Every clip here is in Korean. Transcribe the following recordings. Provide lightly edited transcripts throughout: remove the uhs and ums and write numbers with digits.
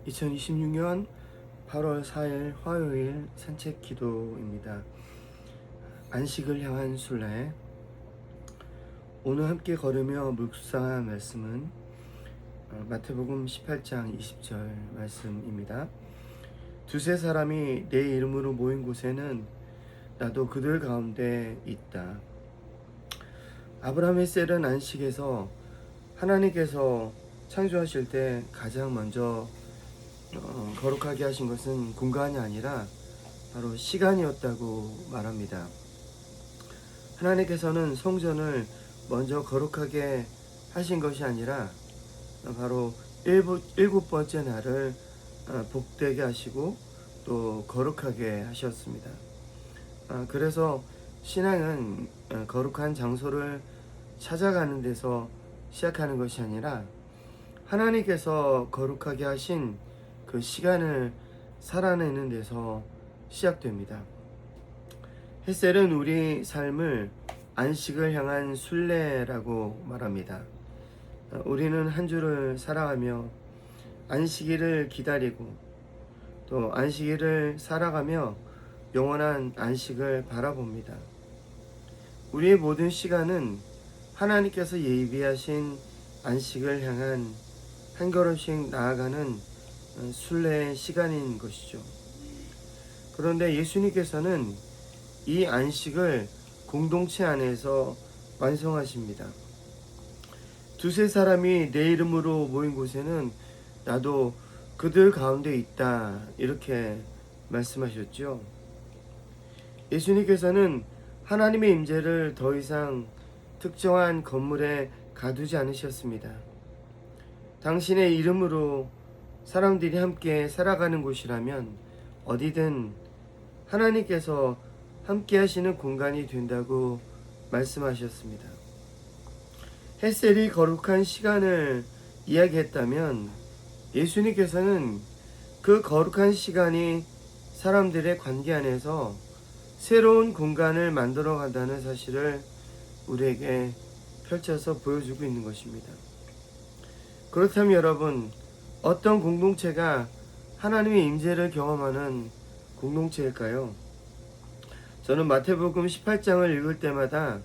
2026년 8월 4일 화요일 산책 기도입니다. 안식을 향한 순례. 오늘 함께 걸으며 묵상할 말씀은 마태복음 18장 20절 말씀입니다. 두세 사람이 내 이름으로 모인 곳에는 나도 그들 가운데 있다. 아브라함의 셀은 안식에서 하나님께서 창조하실 때 가장 먼저 거룩하게 하신 것은 공간이 아니라 바로 시간이었다고 말합니다. 하나님께서는 성전을 먼저 거룩하게 하신 것이 아니라 바로 일곱 번째 날을 복되게 하시고 또 거룩하게 하셨습니다. 그래서 신앙은 거룩한 장소를 찾아가는 데서 시작하는 것이 아니라 하나님께서 거룩하게 하신 그 시간을 살아내는 데서 시작됩니다. 헷셀은 우리 삶을 안식을 향한 순례라고 말합니다. 우리는 한 주를 살아가며 안식일을 기다리고 또 안식일을 살아가며 영원한 안식을 바라봅니다. 우리의 모든 시간은 하나님께서 예비하신 안식을 향한 한 걸음씩 나아가는 순례의 시간인 것이죠. 그런데 예수님께서는 이 안식을 공동체 안에서 완성하십니다. 두세 사람이 내 이름으로 모인 곳에는 나도 그들 가운데 있다, 이렇게 말씀하셨죠. 예수님께서는 하나님의 임재를 더 이상 특정한 건물에 가두지 않으셨습니다. 당신의 이름으로 사람들이 함께 살아가는 곳이라면 어디든 하나님께서 함께 하시는 공간이 된다고 말씀하셨습니다. 헷셀이 거룩한 시간을 이야기했다면 예수님께서는 그 거룩한 시간이 사람들의 관계 안에서 새로운 공간을 만들어 간다는 사실을 우리에게 펼쳐서 보여주고 있는 것입니다. 그렇다면 여러분, 어떤 공동체가 하나님의 임재를 경험하는 공동체일까요? 저는 마태복음 18장을 읽을 때마다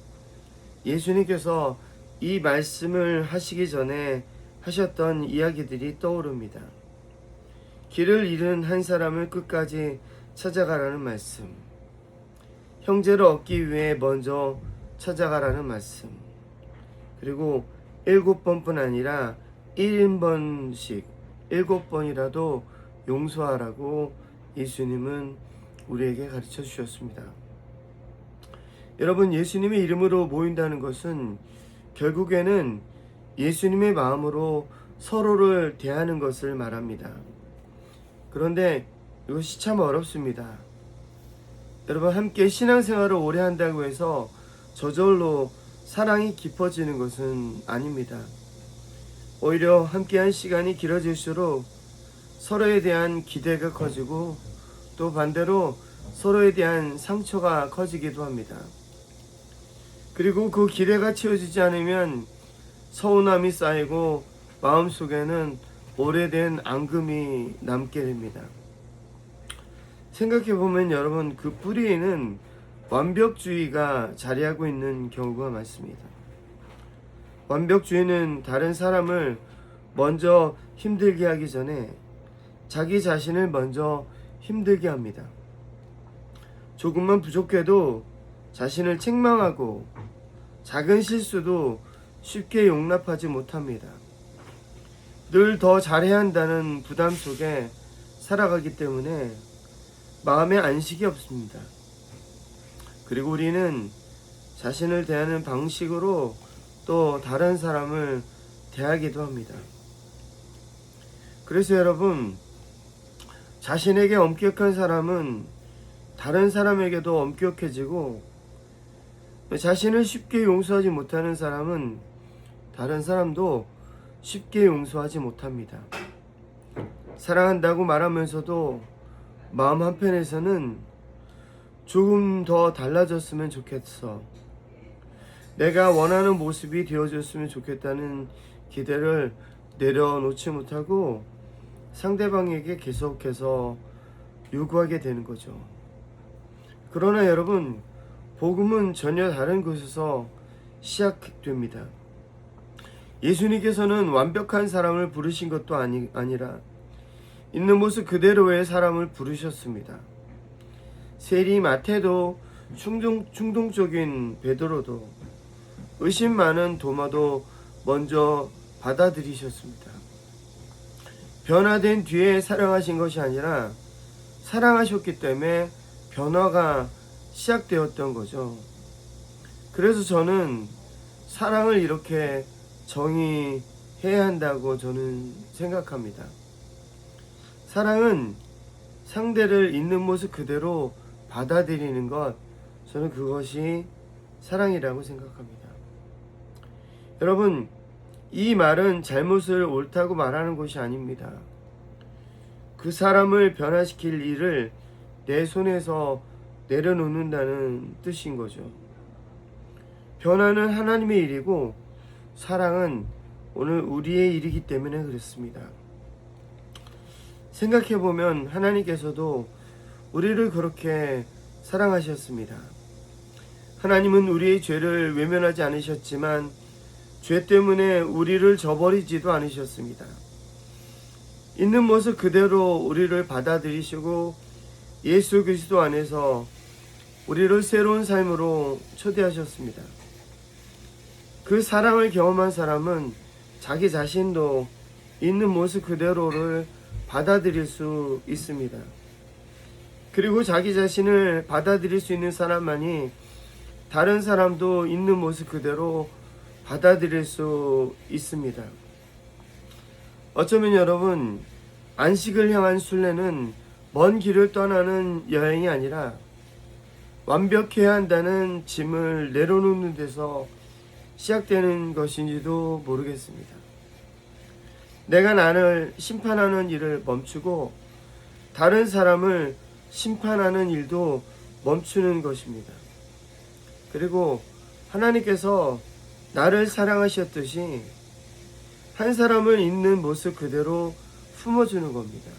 예수님께서 이 말씀을 하시기 전에 하셨던 이야기들이 떠오릅니다. 길을 잃은 한 사람을 끝까지 찾아가라는 말씀, 형제를 얻기 위해 먼저 찾아가라는 말씀, 그리고 7번뿐 아니라 1인번씩 7번이라도 용서하라고 예수님은 우리에게 가르쳐 주셨습니다. 여러분, 예수님의 이름으로 모인다는 것은 결국에는 예수님의 마음으로 서로를 대하는 것을 말합니다. 그런데 이것이 참 어렵습니다. 여러분, 함께 신앙생활을 오래 한다고 해서 저절로 사랑이 깊어지는 것은 아닙니다. 오히려 함께한 시간이 길어질수록 서로에 대한 기대가 커지고 또 반대로 서로에 대한 상처가 커지기도 합니다. 그리고 그 기대가 채워지지 않으면 서운함이 쌓이고 마음속에는 오래된 앙금이 남게 됩니다. 생각해보면 여러분, 그 뿌리에는 완벽주의가 자리하고 있는 경우가 많습니다. 완벽주의는 다른 사람을 먼저 힘들게 하기 전에 자기 자신을 먼저 힘들게 합니다. 조금만 부족해도 자신을 책망하고 작은 실수도 쉽게 용납하지 못합니다. 늘 더 잘해야 한다는 부담 속에 살아가기 때문에 마음에 안식이 없습니다. 그리고 우리는 자신을 대하는 방식으로 또 다른 사람을 대하기도 합니다. 그래서 여러분, 자신에게 엄격한 사람은 다른 사람에게도 엄격해지고 자신을 쉽게 용서하지 못하는 사람은 다른 사람도 쉽게 용서하지 못합니다. 사랑한다고 말하면서도 마음 한편에서는 조금 더 달라졌으면 좋겠어, 내가 원하는 모습이 되어줬으면 좋겠다는 기대를 내려놓지 못하고 상대방에게 계속해서 요구하게 되는 거죠. 그러나 여러분, 복음은 전혀 다른 곳에서 시작됩니다. 예수님께서는 완벽한 사람을 부르신 것도 아니라 있는 모습 그대로의 사람을 부르셨습니다. 세리 마태도 충동적인 베드로도 의심 많은 도마도 먼저 받아들이셨습니다. 변화된 뒤에 사랑하신 것이 아니라 사랑하셨기 때문에 변화가 시작되었던 거죠. 그래서 저는 사랑을 이렇게 정의해야 한다고 저는 생각합니다. 사랑은 상대를 있는 모습 그대로 받아들이는 것, 저는 그것이 사랑이라고 생각합니다. 여러분, 이 말은 잘못을 옳다고 말하는 것이 아닙니다. 그 사람을 변화시킬 일을 내 손에서 내려놓는다는 뜻인 거죠. 변화는 하나님의 일이고 사랑은 오늘 우리의 일이기 때문에 그렇습니다. 생각해보면 하나님께서도 우리를 그렇게 사랑하셨습니다. 하나님은 우리의 죄를 외면하지 않으셨지만 죄 때문에 우리를 저버리지도 않으셨습니다. 있는 모습 그대로 우리를 받아들이시고 예수 그리스도 안에서 우리를 새로운 삶으로 초대하셨습니다. 그 사랑을 경험한 사람은 자기 자신도 있는 모습 그대로를 받아들일 수 있습니다. 그리고 자기 자신을 받아들일 수 있는 사람만이 다른 사람도 있는 모습 그대로 받아들일 수 있습니다. 어쩌면 여러분, 안식을 향한 순례는 먼 길을 떠나는 여행이 아니라 완벽해야 한다는 짐을 내려놓는 데서 시작되는 것인지도 모르겠습니다. 내가 나를 심판하는 일을 멈추고 다른 사람을 심판하는 일도 멈추는 것입니다. 그리고 하나님께서 나를 사랑하셨듯이 한 사람을 있는 모습 그대로 품어주는 겁니다.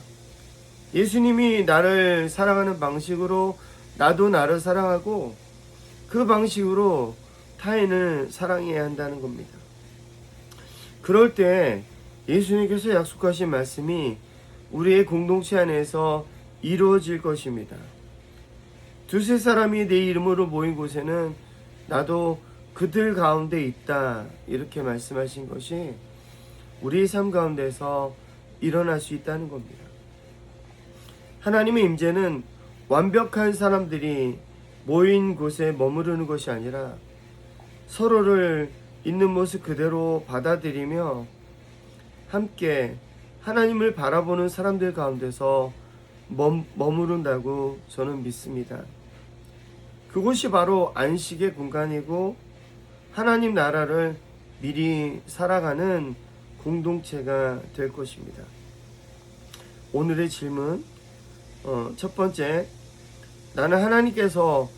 예수님이 나를 사랑하는 방식으로 나도 나를 사랑하고 그 방식으로 타인을 사랑해야 한다는 겁니다. 그럴 때 예수님께서 약속하신 말씀이 우리의 공동체 안에서 이루어질 것입니다. 두세 사람이 내 이름으로 모인 곳에는 나도 그들 가운데 있다, 이렇게 말씀하신 것이 우리의 삶 가운데서 일어날 수 있다는 겁니다. 하나님의 임재는 완벽한 사람들이 모인 곳에 머무르는 것이 아니라 서로를 있는 모습 그대로 받아들이며 함께 하나님을 바라보는 사람들 가운데서 머무른다고 저는 믿습니다. 그곳이 바로 안식의 공간이고 하나님 나라를 미리 살아가는 공동체가 될 것입니다. 오늘의 질문, 첫 번째, 나는 하나님께서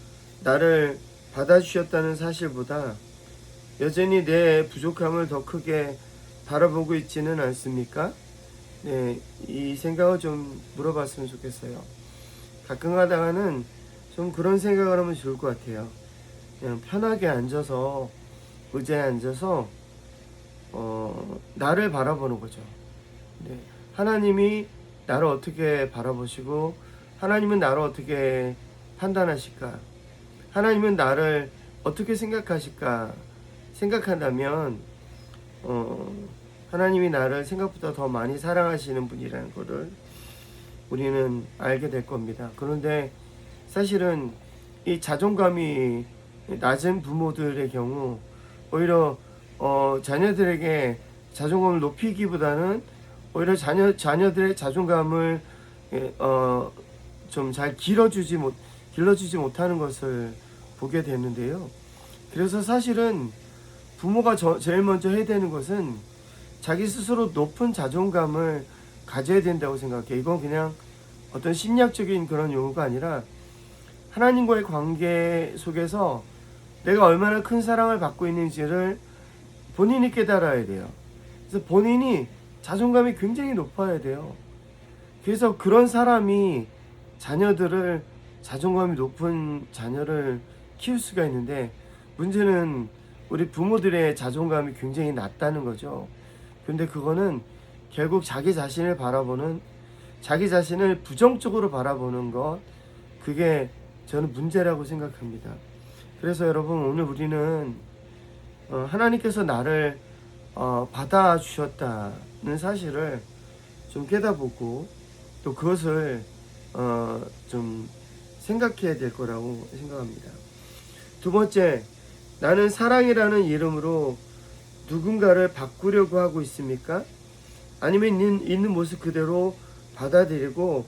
나를 받아주셨다는 사실보다 여전히 내 부족함을 더 크게 바라보고 있지는 않습니까? 네, 이 생각을 좀 물어봤으면 좋겠어요. 가끔 가다가는 좀 그런 생각을 하면 좋을 것 같아요. 그냥 편하게 앉아서, 의자에 앉아서 나를 바라보는 거죠. 네, 하나님이 나를 어떻게 바라보시고 하나님은 나를 어떻게 판단하실까? 하나님은 나를 어떻게 생각하실까? 생각한다면 하나님이 나를 생각보다 더 많이 사랑하시는 분이라는 것을 우리는 알게 될 겁니다. 그런데 사실은 이 자존감이 낮은 부모들의 경우 오히려 자녀들에게 자존감을 높이기보다는 오히려 자녀들의 자존감을 좀 잘 길러주지 못하는 것을 보게 되는데요. 그래서 사실은 부모가 제일 먼저 해야 되는 것은 자기 스스로 높은 자존감을 가져야 된다고 생각해요. 이건 그냥 어떤 심리학적인 그런 용어가 아니라 하나님과의 관계 속에서 내가 얼마나 큰 사랑을 받고 있는지를 본인이 깨달아야 돼요. 그래서 본인이 자존감이 굉장히 높아야 돼요. 그래서 그런 사람이 자존감이 높은 자녀를 키울 수가 있는데, 문제는 우리 부모들의 자존감이 굉장히 낮다는 거죠. 근데 그거는 결국 자기 자신을 부정적으로 바라보는 것, 그게 저는 문제라고 생각합니다. 그래서 여러분, 오늘 우리는 하나님께서 나를 받아주셨다는 사실을 좀 깨닫고, 또 그것을 좀 생각해야 될 거라고 생각합니다. 두 번째, 나는 사랑이라는 이름으로 누군가를 바꾸려고 하고 있습니까? 아니면 있는 모습 그대로 받아들이고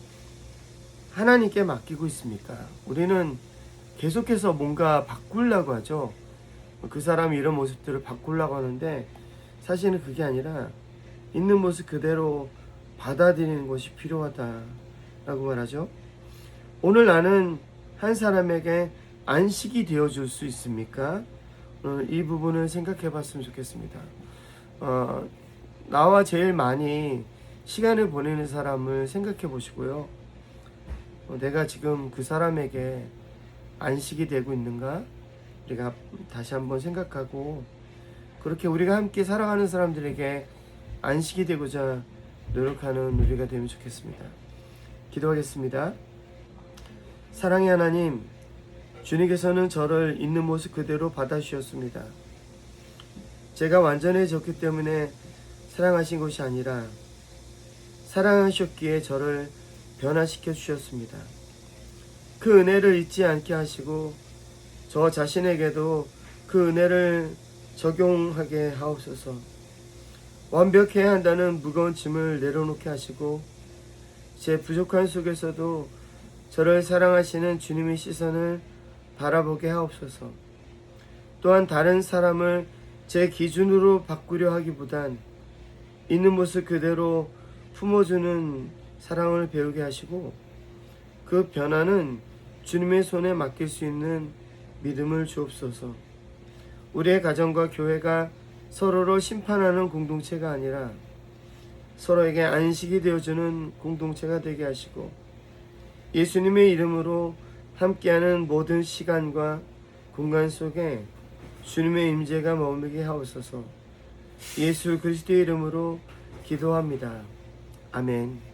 하나님께 맡기고 있습니까? 우리는 계속해서 뭔가 바꾸려고 하죠. 그 사람이 이런 모습들을 바꾸려고 하는데, 사실은 그게 아니라 있는 모습 그대로 받아들이는 것이 필요하다라고 말하죠. 오늘 나는 한 사람에게 안식이 되어줄 수 있습니까? 이 부분을 생각해 봤으면 좋겠습니다. 나와 제일 많이 시간을 보내는 사람을 생각해 보시고요. 내가 지금 그 사람에게 안식이 되고 있는가? 우리가 다시 한번 생각하고, 그렇게 우리가 함께 살아가는 사람들에게 안식이 되고자 노력하는 우리가 되면 좋겠습니다. 기도하겠습니다. 사랑의 하나님, 주님께서는 저를 있는 모습 그대로 받아주셨습니다. 제가 완전해졌기 때문에 사랑하신 것이 아니라 사랑하셨기에 저를 변화시켜 주셨습니다. 그 은혜를 잊지 않게 하시고 저 자신에게도 그 은혜를 적용하게 하옵소서. 완벽해야 한다는 무거운 짐을 내려놓게 하시고, 제 부족한 속에서도 저를 사랑하시는 주님의 시선을 바라보게 하옵소서. 또한 다른 사람을 제 기준으로 바꾸려 하기보단 있는 모습 그대로 품어주는 사랑을 배우게 하시고, 그 변화는 주님의 손에 맡길 수 있는 믿음을 주옵소서. 우리의 가정과 교회가 서로를 심판하는 공동체가 아니라 서로에게 안식이 되어주는 공동체가 되게 하시고, 예수님의 이름으로 함께하는 모든 시간과 공간 속에 주님의 임재가 머물게 하옵소서. 예수 그리스도의 이름으로 기도합니다. 아멘.